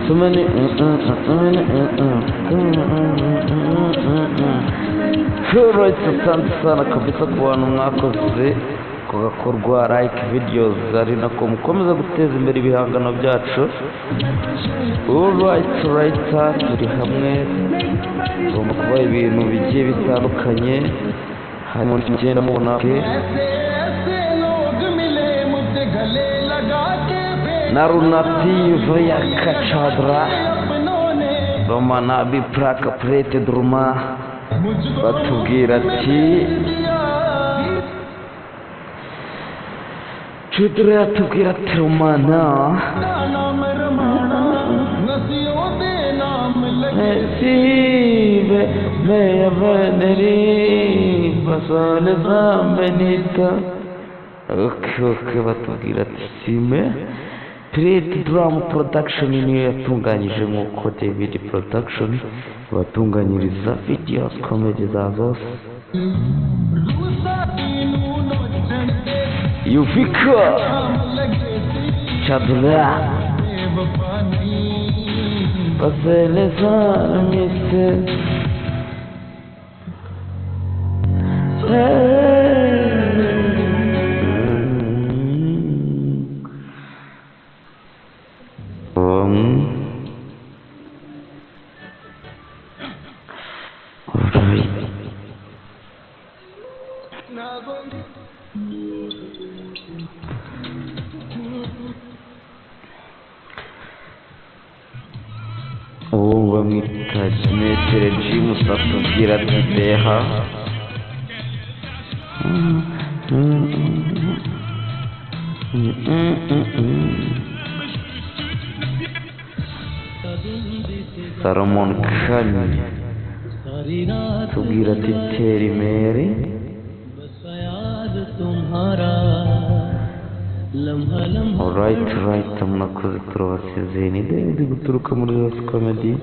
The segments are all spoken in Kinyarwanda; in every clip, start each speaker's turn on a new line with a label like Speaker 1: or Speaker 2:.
Speaker 1: so many right, asante sana kabisa ku bantu mwakoze ku gakorwa like videos ari nako mukomeza guteza imbere ibihangano byacu. Alright, turi hamwe tugomba kuba ibintu bigiye bitandukanye harimo n'igenda mubona narunative ya kachadra romana bipraka prete druma batubwira ati chudra yatubwira ati romana nasibe meya veneri basale zambenita. Okay, batubwira ati sime Create Drum Production niyo yatunganyije nk'uko David Production batunganyiriza videos comedy za zose. Yufika Chadla Baseleza Mr. bamwita Metere James atubwira ati deha Salomon Khan atubwira ati teri meri. Alright, mnakoze turabasezeye ni David guturuka muri Zose Comedy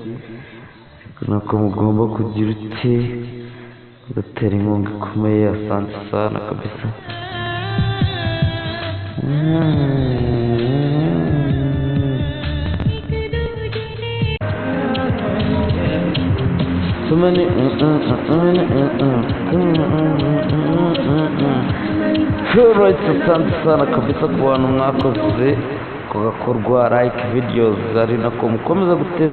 Speaker 1: nako mugomba kugira ute gutera inkunga ikomeye. Asante sana kabisa. So many right, asante sana kabisa ku bantu mwakoze ku gakorwa like videos ari nako mukomeza guteza